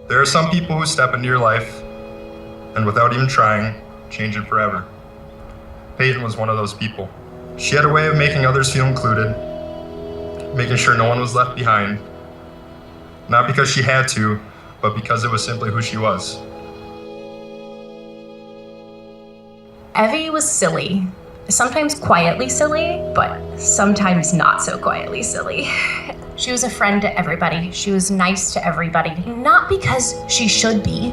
There are some people who step into your life and without even trying, change it forever. Paityn was one of those people. She had a way of making others feel included, making sure no one was left behind, not because she had to, but because it was simply who she was. Evie was silly. Sometimes quietly silly, but sometimes not so quietly silly. She was a friend to everybody. She was nice to everybody. Not because she should be,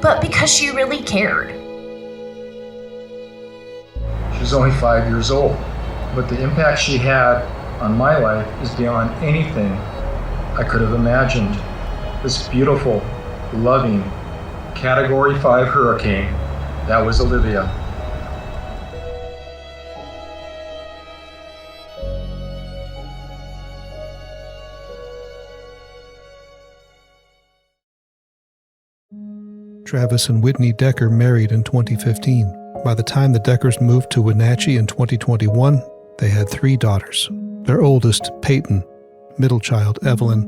but because she really cared. She's only 5 years old, but the impact she had on my life is beyond anything I could have imagined. This beautiful, loving, Category 5 hurricane, that was Olivia. Travis and Whitney Decker married in 2015. By the time the Deckers moved to Wenatchee in 2021, they had 3 daughters. Their oldest, Paityn, middle child, Evelyn,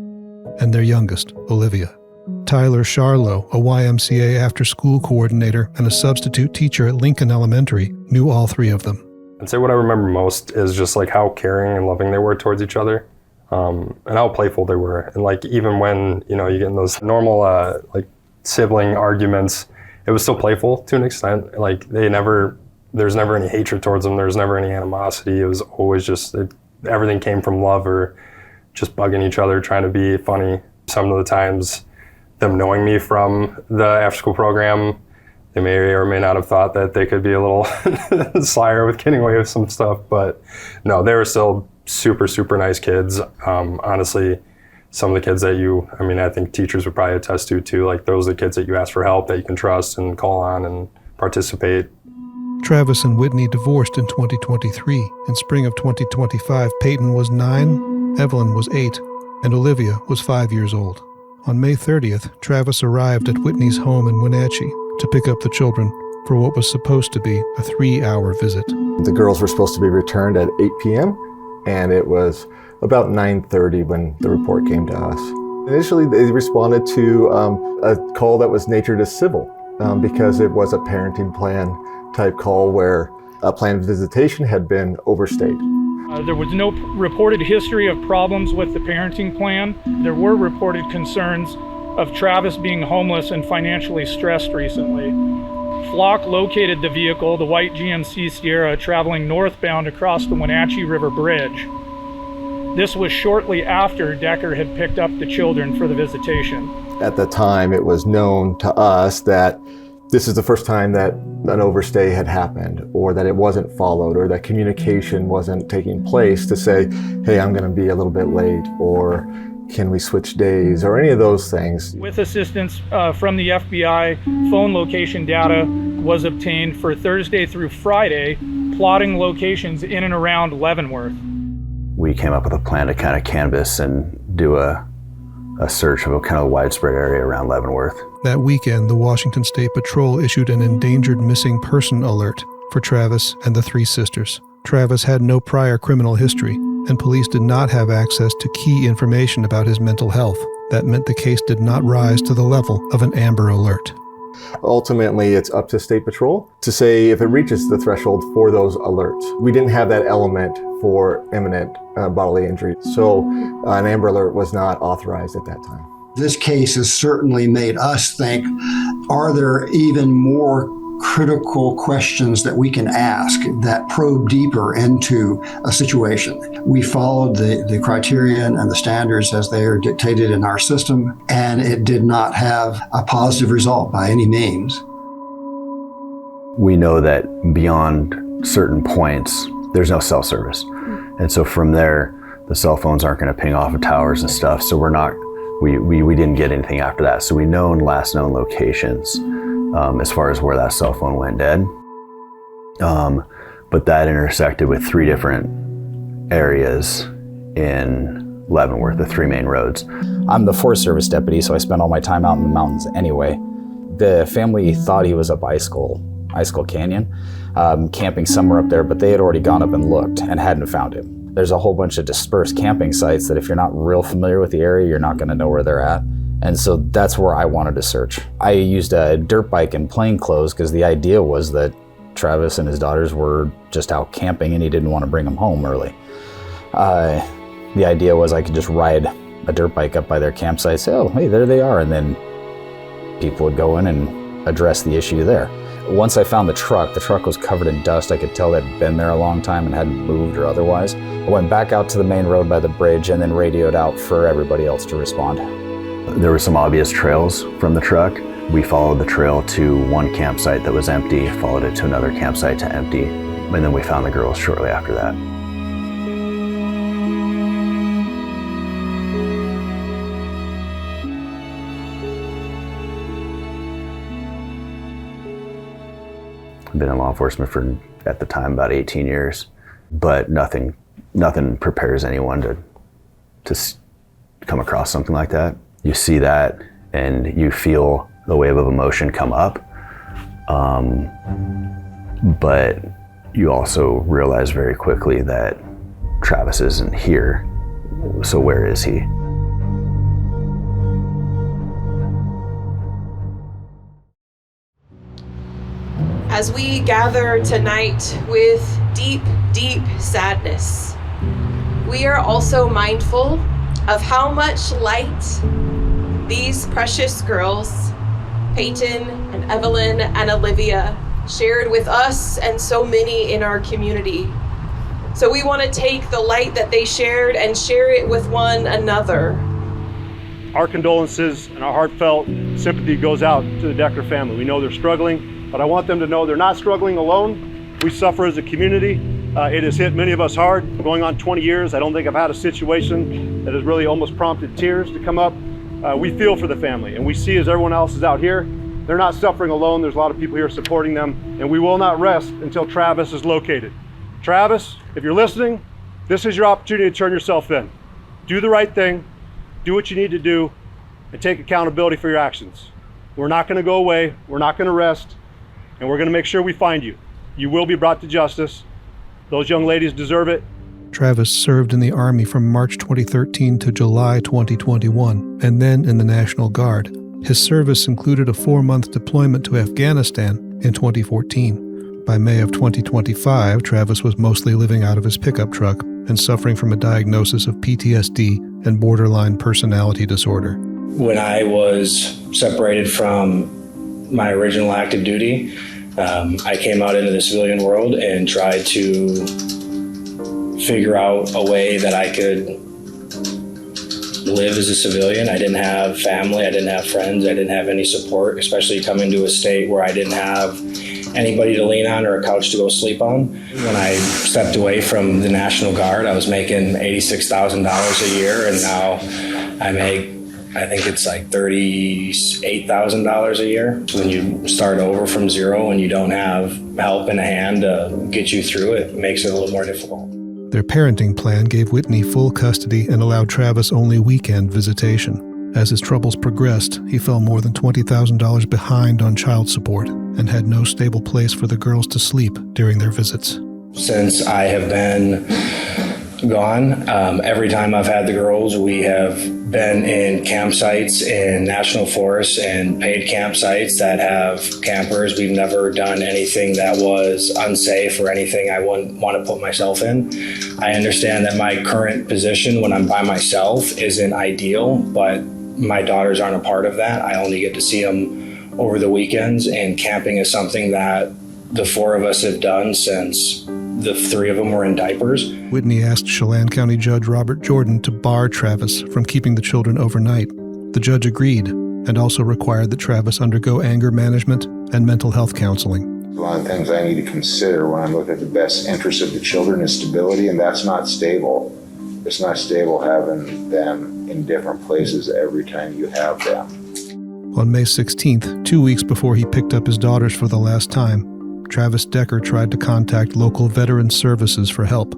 and their youngest, Olivia. Tyler Charlo, a YMCA after-school coordinator and a substitute teacher at Lincoln Elementary, knew all 3 of them. I'd say what I remember most is just like how caring and loving they were towards each other, and how playful they were. And like even when, you get in those normal like sibling arguments, it was still playful to an extent. Like there's never any hatred towards them. There's never any animosity. It was always just, everything came from love or just bugging each other, trying to be funny. Some of the times, them knowing me from the after-school program, they may or may not have thought that they could be a little slyer with getting away with some stuff, but no, they were still super, super nice kids. Honestly, some of the kids that I think teachers would probably attest to too, like those are the kids that you ask for help, that you can trust and call on and participate. Travis and Whitney divorced in 2023. In spring of 2025, Paityn was 9, Evelyn was 8, and Olivia was 5 years old. On May 30th, Travis arrived at Whitney's home in Wenatchee to pick up the children for what was supposed to be a 3-hour visit. The girls were supposed to be returned at 8 p.m., and it was about 9:30 when the report came to us. Initially, they responded to a call that was natured as civil because it was a parenting plan type call where a planned visitation had been overstayed. There was no reported history of problems with the parenting plan. There were reported concerns of Travis being homeless and financially stressed recently. Flock located the vehicle, the white GMC Sierra, traveling northbound across the Wenatchee River Bridge. This was shortly after Decker had picked up the children for the visitation. At the time, it was known to us that this is the first time that an overstay had happened, or that it wasn't followed, or that communication wasn't taking place to say, hey, I'm going to be a little bit late, or can we switch days, or any of those things. With assistance from the FBI, phone location data was obtained for Thursday through Friday, plotting locations in and around Leavenworth. We came up with a plan to kind of canvass and do a search of a kind of widespread area around Leavenworth. That weekend, the Washington State Patrol issued an endangered missing person alert for Travis and the 3 sisters. Travis had no prior criminal history, and police did not have access to key information about his mental health. That meant the case did not rise to the level of an Amber Alert. Ultimately, it's up to State Patrol to say if it reaches the threshold for those alerts. We didn't have that element for imminent bodily injury, so an Amber Alert was not authorized at that time. This case has certainly made us think, are there even more critical questions that we can ask that probe deeper into a situation? We followed the criterion and the standards as they are dictated in our system, and it did not have a positive result by any means. We know that beyond certain points, there's no cell service. And so from there, the cell phones aren't going to ping off of towers and stuff, so we didn't get anything after that. So we know last known locations as far as where that cell phone went dead. But that intersected with 3 different areas in Leavenworth, the 3 main roads. I'm the Forest Service deputy, so I spend all my time out in the mountains anyway. The family thought he was up Icicle Canyon, camping somewhere up there, but they had already gone up and looked and hadn't found him. There's a whole bunch of dispersed camping sites that if you're not real familiar with the area, you're not going to know where they're at. And so that's where I wanted to search. I used a dirt bike and plain clothes because the idea was that Travis and his daughters were just out camping and he didn't want to bring them home early. The idea was I could just ride a dirt bike up by their campsite, say, oh, hey, there they are, and then people would go in and address the issue there. Once I found the truck was covered in dust. I could tell that it'd been there a long time and hadn't moved or otherwise. I went back out to the main road by the bridge and then radioed out for everybody else to respond. There were some obvious trails from the truck. We followed the trail to one campsite that was empty, followed it to another campsite to empty, and then we found the girls shortly after that. I've been in law enforcement for, at the time, about 18 years, but nothing prepares anyone to come across something like that. You see that and you feel the wave of emotion come up, but you also realize very quickly that Travis isn't here, so where is he? As we gather tonight with deep, deep sadness, we are also mindful of how much light these precious girls, Paityn and Evelyn and Olivia, shared with us and so many in our community. So we want to take the light that they shared and share it with one another. Our condolences and our heartfelt sympathy goes out to the Decker family. We know they're struggling, but I want them to know they're not struggling alone. We suffer as a community. It has hit many of us hard. Going on 20 years, I don't think I've had a situation that has really almost prompted tears to come up. We feel for the family, and we see as everyone else is out here, they're not suffering alone. There's a lot of people here supporting them, and we will not rest until Travis is located. Travis, if you're listening, this is your opportunity to turn yourself in. Do the right thing, do what you need to do, and take accountability for your actions. We're not going to go away, we're not going to rest, and we're going to make sure we find you. You will be brought to justice. Those young ladies deserve it. Travis served in the Army from March 2013 to July 2021, and then in the National Guard. His service included a 4-month deployment to Afghanistan in 2014. By May of 2025, Travis was mostly living out of his pickup truck and suffering from a diagnosis of PTSD and borderline personality disorder. When I was separated from my original active duty, I came out into the civilian world and tried to figure out a way that I could live as a civilian. I didn't have family, I didn't have friends, I didn't have any support, especially coming to a state where I didn't have anybody to lean on or a couch to go sleep on. When I stepped away from the National Guard, I was making $86,000 a year, and now I make, I think it's like $38,000 a year. So when you start over from zero and you don't have help in a hand to get you through it, it makes it a little more difficult. Their parenting plan gave Whitney full custody and allowed Travis only weekend visitation. As his troubles progressed, he fell more than $20,000 behind on child support and had no stable place for the girls to sleep during their visits. Since I have been gone, every time I've had the girls, we have been in campsites in national forests and paid campsites that have campers. We've never done anything that was unsafe or anything I wouldn't want to put myself in. I understand that my current position when I'm by myself isn't ideal, but my daughters aren't a part of that. I only get to see them over the weekends, and camping is something that the 4 of us have done since the 3 of them were in diapers. Whitney asked Chelan County Judge Robert Jordan to bar Travis from keeping the children overnight. The judge agreed and also required that Travis undergo anger management and mental health counseling. A lot of things I need to consider when I'm looking at the best interest of the children is stability, and that's not stable. It's not stable having them in different places every time you have them. On May 16th, 2 weeks before he picked up his daughters for the last time, Travis Decker tried to contact local veteran services for help.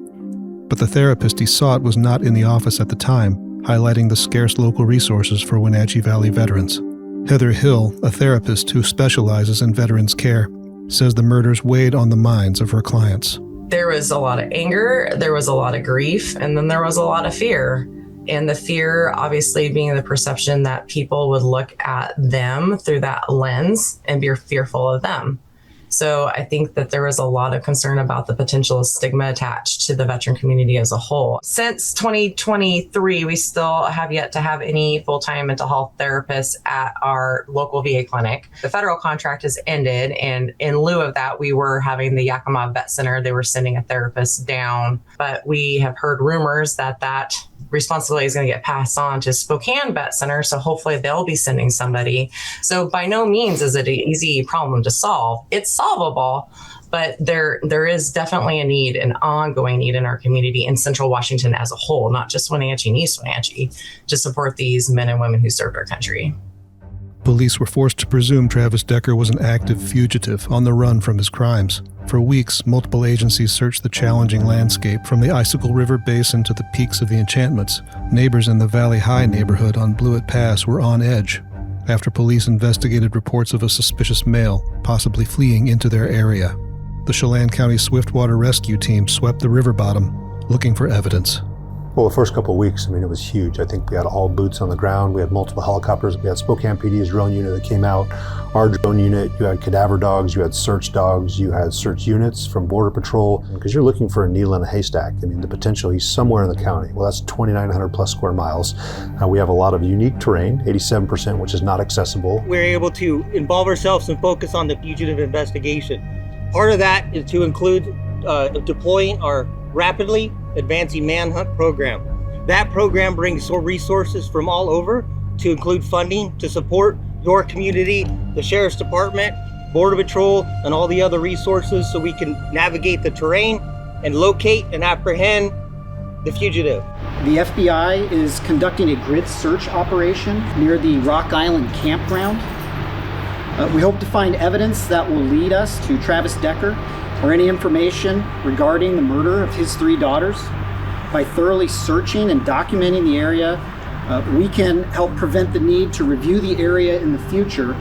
But the therapist he sought was not in the office at the time, highlighting the scarce local resources for Wenatchee Valley veterans. Heather Hill, a therapist who specializes in veterans care, says the murders weighed on the minds of her clients. There was a lot of anger, there was a lot of grief, and then there was a lot of fear. And the fear, obviously, being the perception that people would look at them through that lens and be fearful of them. So I think that there was a lot of concern about the potential stigma attached to the veteran community as a whole. Since 2023, we still have yet to have any full-time mental health therapists at our local VA clinic. The federal contract has ended, and in lieu of that, we were having the Yakima Vet Center. They were sending a therapist down, but we have heard rumors that responsibility is going to get passed on to Spokane Vet Center, so hopefully they'll be sending somebody. So by no means is it an easy problem to solve. It's solvable, but there is definitely a need, an ongoing need in our community in Central Washington as a whole, not just Wenatchee and East Wenatchee, to support these men and women who served our country. Police were forced to presume Travis Decker was an active fugitive on the run from his crimes. For weeks, multiple agencies searched the challenging landscape from the Icicle River Basin to the peaks of the Enchantments. Neighbors in the Valley High neighborhood on Blewett Pass were on edge after police investigated reports of a suspicious male possibly fleeing into their area. The Chelan County Swiftwater Rescue Team swept the river bottom looking for evidence. Well, the first couple of weeks, it was huge. I think we had all boots on the ground. We had multiple helicopters. We had Spokane PD's drone unit that came out. Our drone unit, you had cadaver dogs, you had search dogs, you had search units from Border Patrol, because you're looking for a needle in a haystack. The potential, he's somewhere in the county. Well, that's 2,900 plus square miles. We have a lot of unique terrain, 87%, which is not accessible. We're able to involve ourselves and focus on the fugitive investigation. Part of that is to include deploying our rapidly advancing manhunt program. That program brings resources from all over to include funding to support your community, the Sheriff's Department, Border Patrol, and all the other resources so we can navigate the terrain and locate and apprehend the fugitive. The FBI is conducting a grid search operation near the Rock Island campground. We hope to find evidence that will lead us to Travis Decker or any information regarding the murder of his 3 daughters. By thoroughly searching and documenting the area, we can help prevent the need to review the area in the future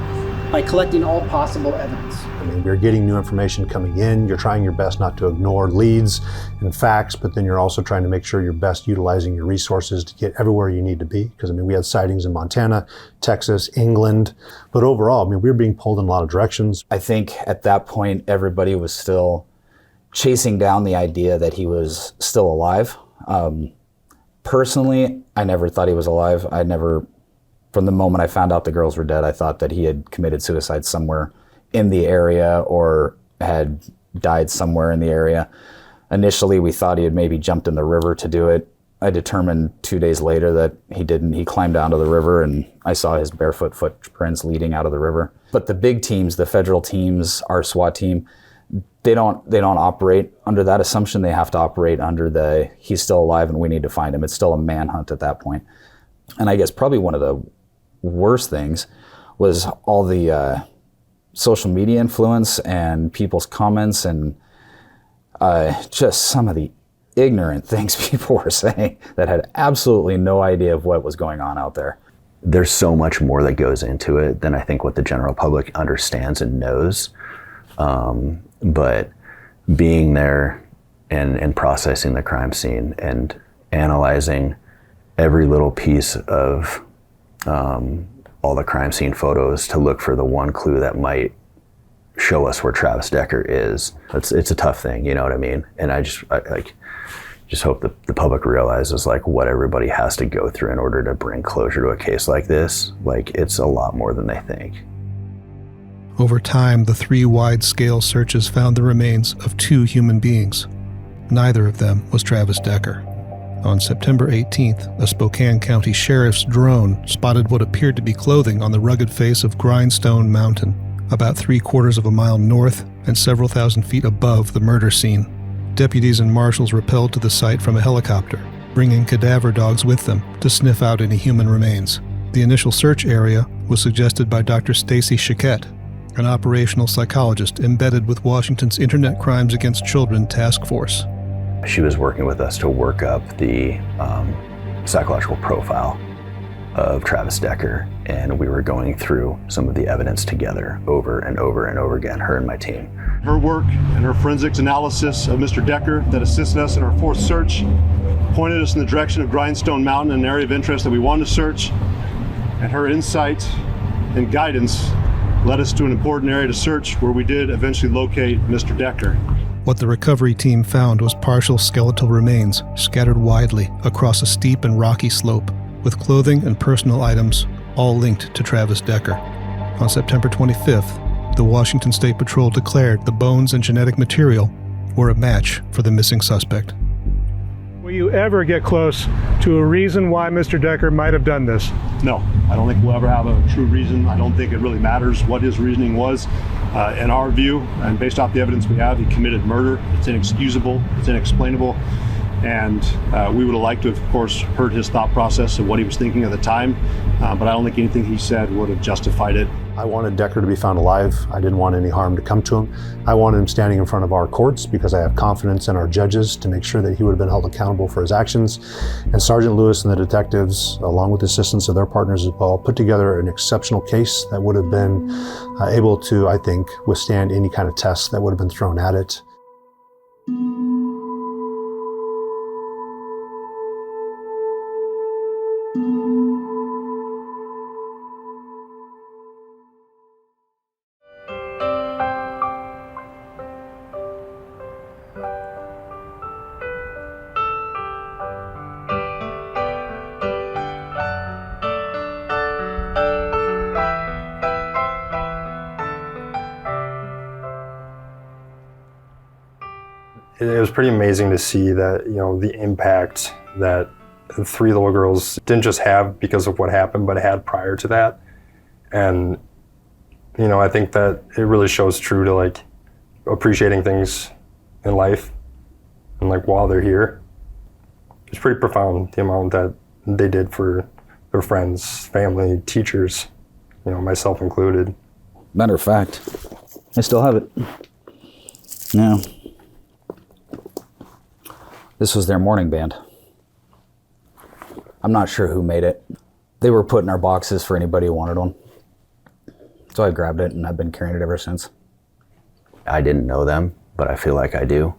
by collecting all possible evidence. We're getting new information coming in. You're trying your best not to ignore leads and facts, but then you're also trying to make sure you're best utilizing your resources to get everywhere you need to be. Because we had sightings in Montana, Texas, England, but overall, we were being pulled in a lot of directions. I think at that point, everybody was still chasing down the idea that he was still alive. Personally, I never thought he was alive. From the moment I found out the girls were dead, I thought that he had committed suicide somewhere in the area or had died somewhere in the area. Initially, we thought he had maybe jumped in the river to do it. I determined 2 days later that he didn't. He climbed down to the river and I saw his barefoot footprints leading out of the river. But the big teams, the federal teams, our SWAT team, they don't operate under that assumption. They have to operate under he's still alive and we need to find him. It's still a manhunt at that point. And I guess probably one of the worst things was all the social media influence and people's comments and just some of the ignorant things people were saying that had absolutely no idea of what was going on out there. There's so much more that goes into it than I think what the general public understands and knows. But being there and processing the crime scene and analyzing every little piece of all the crime scene photos to look for the one clue that might show us where Travis Decker is. It's a tough thing, you know what I mean? And I just hope that the public realizes what everybody has to go through in order to bring closure to a case like this. It's a lot more than they think. Over time, the 3 wide-scale searches found the remains of 2 human beings. Neither of them was Travis Decker. On September 18th, a Spokane County Sheriff's drone spotted what appeared to be clothing on the rugged face of Grindstone Mountain, about 3/4 of a mile north and several thousand feet above the murder scene. Deputies and marshals rappelled to the site from a helicopter, bringing cadaver dogs with them to sniff out any human remains. The initial search area was suggested by Dr. Stacy Chiquette, an operational psychologist embedded with Washington's Internet Crimes Against Children Task Force. She was working with us to work up the psychological profile of Travis Decker, and we were going through some of the evidence together over and over and over again, her and my team. Her work and her forensics analysis of Mr. Decker that assisted us in our 4th search pointed us in the direction of Grindstone Mountain, an area of interest that we wanted to search, and her insight and guidance led us to an important area to search where we did eventually locate Mr. Decker. What the recovery team found was partial skeletal remains scattered widely across a steep and rocky slope, with clothing and personal items all linked to Travis Decker. On September 25th, the Washington State Patrol declared the bones and genetic material were a match for the missing suspect. Will you ever get close to a reason why Mr. Decker might have done this? No, I don't think we'll ever have a true reason. I don't think it really matters what his reasoning was. In our view, and based off the evidence we have, he committed murder. It's inexcusable, it's inexplainable, and we would have liked to have, of course, heard his thought process and what he was thinking at the time, but I don't think anything he said would have justified it. I wanted Decker to be found alive. I didn't want any harm to come to him. I wanted him standing in front of our courts because I have confidence in our judges to make sure that he would have been held accountable for his actions. And Sergeant Lewis and the detectives, along with the assistance of their partners as well, put together an exceptional case that would have been able to, I think, withstand any kind of test that would have been thrown at it. It was pretty amazing to see that, the impact that the three little girls didn't just have because of what happened, but had prior to that. And, I think that it really shows true to appreciating things in life and while they're here. It's pretty profound, the amount that they did for their friends, family, teachers, myself included. Matter of fact, I still have it. No. This was their morning band. I'm not sure who made it. They were put in our boxes for anybody who wanted one. So I grabbed it and I've been carrying it ever since. I didn't know them, but I feel like I do.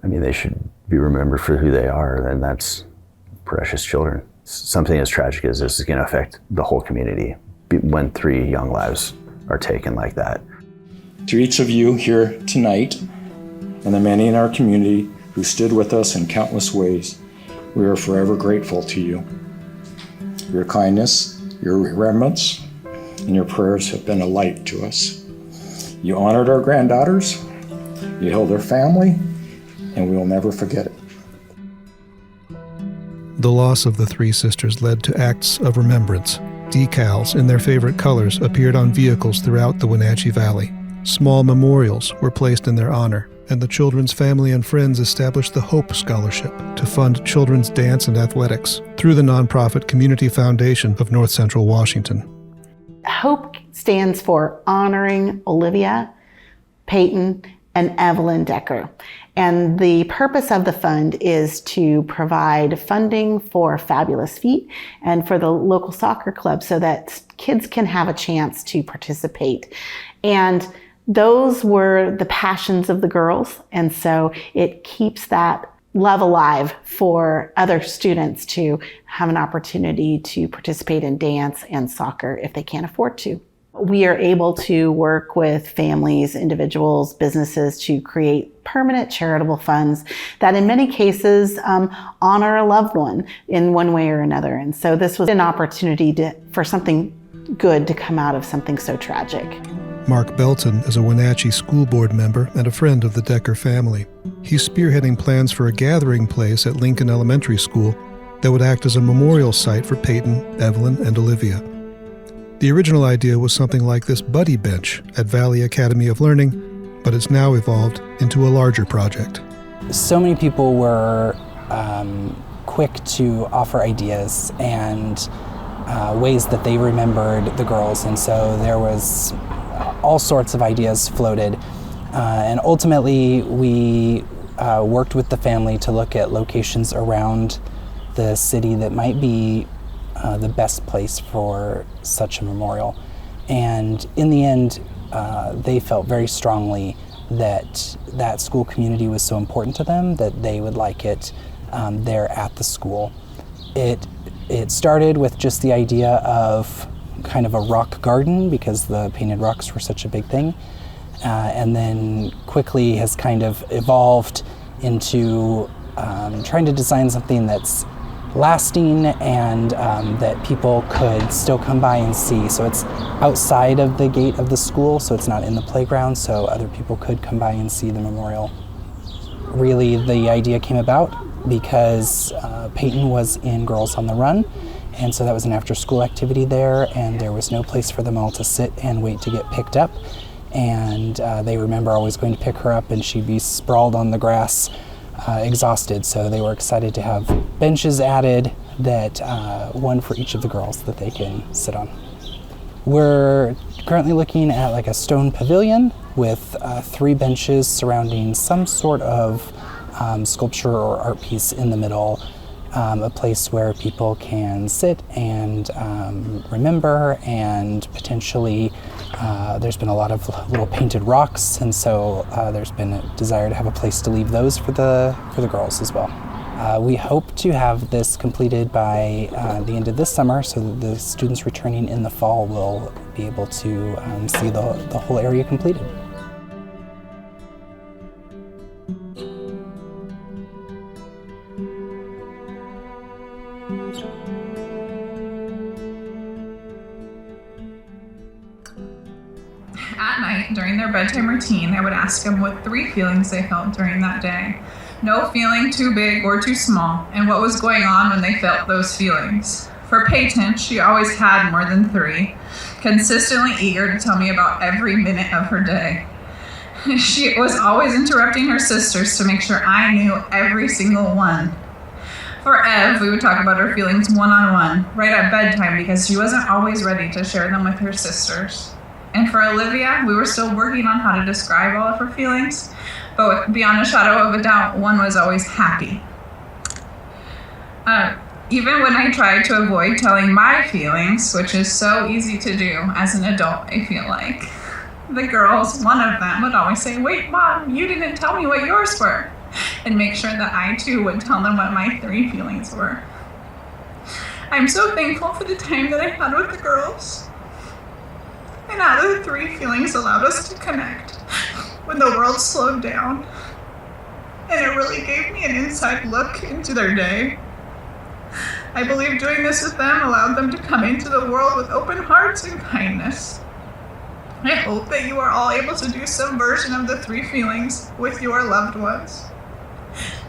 I mean, they should be remembered for who they are, and that's precious children. Something as tragic as this is going to affect the whole community when 3 young lives are taken like that. To each of you here tonight, and the many in our community who stood with us in countless ways, we are forever grateful to you. Your kindness, your remembrance, and your prayers have been a light to us. You honored our granddaughters, you held their family, and we will never forget it. The loss of the 3 sisters led to acts of remembrance. Decals in their favorite colors appeared on vehicles throughout the Wenatchee Valley. Small memorials were placed in their honor, and the children's family and friends established the Hope Scholarship to fund children's dance and athletics through the nonprofit Community Foundation of North Central Washington. HOPE stands for Honoring Olivia, Paityn, and Evelyn Decker. And the purpose of the fund is to provide funding for Fabulous Feet and for the local soccer club so that kids can have a chance to participate. And those were the passions of the girls, and so it keeps that love alive for other students to have an opportunity to participate in dance and soccer if they can't afford to. We are able to work with families, individuals, businesses to create permanent charitable funds that in many cases honor a loved one in one way or another. And so this was an opportunity for something good to come out of something so tragic. Mark Belton is a Wenatchee school board member and a friend of the Decker family. He's spearheading plans for a gathering place at Lincoln Elementary School that would act as a memorial site for Paityn, Evelyn, and Olivia. The original idea was something like this buddy bench at Valley Academy of Learning, but it's now evolved into a larger project. So many people were quick to offer ideas and ways that they remembered the girls, and so there was all sorts of ideas floated. And ultimately, we worked with the family to look at locations around the city that might be the best place for such a memorial. And in the end, they felt very strongly that that school community was so important to them that they would like it there at the school. It started with just the idea of kind of a rock garden because the painted rocks were such a big thing, and then quickly has kind of evolved into trying to design something that's lasting and that people could still come by and see. So it's outside of the gate of the school, so it's not in the playground, so other people could come by and see the memorial. Really, the idea came about because Paityn was in Girls on the Run, and so that was an after-school activity there, and there was no place for them all to sit and wait to get picked up. And they remember always going to pick her up, and she'd be sprawled on the grass, exhausted. So they were excited to have benches added, that one for each of the girls that they can sit on. We're currently looking at like a stone pavilion with 3 benches surrounding some sort of sculpture or art piece in the middle, a place where people can sit and remember, and potentially there's been a lot of little painted rocks, and so there's been a desire to have a place to leave those for the girls as well. We hope to have this completed by the end of this summer, so that the students returning in the fall will be able to see the whole area completed. At night, during their bedtime routine, I would ask them what 3 feelings they felt during that day. No feeling too big or too small, and what was going on when they felt those feelings. For Paityn, she always had more than 3, consistently eager to tell me about every minute of her day. She was always interrupting her sisters to make sure I knew every single one. For Ev, we would talk about her feelings one-on-one, right at bedtime, because she wasn't always ready to share them with her sisters. And for Olivia, we were still working on how to describe all of her feelings, but beyond a shadow of a doubt, one was always happy. Even when I tried to avoid telling my feelings, which is so easy to do as an adult, I feel like, the girls, one of them would always say, "Wait, Mom, you didn't tell me what yours were," and make sure that I too would tell them what my 3 feelings were. I'm so thankful for the time that I had with the girls, and how the 3 feelings allowed us to connect when the world slowed down. And it really gave me an inside look into their day. I believe doing this with them allowed them to come into the world with open hearts and kindness. I hope that you are all able to do some version of the 3 feelings with your loved ones.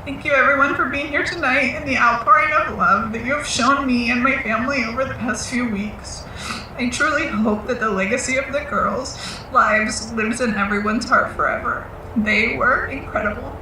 Thank you everyone for being here tonight and the outpouring of love that you have shown me and my family over the past few weeks. I truly hope that the legacy of the girls' lives lives in everyone's heart forever. They were incredible.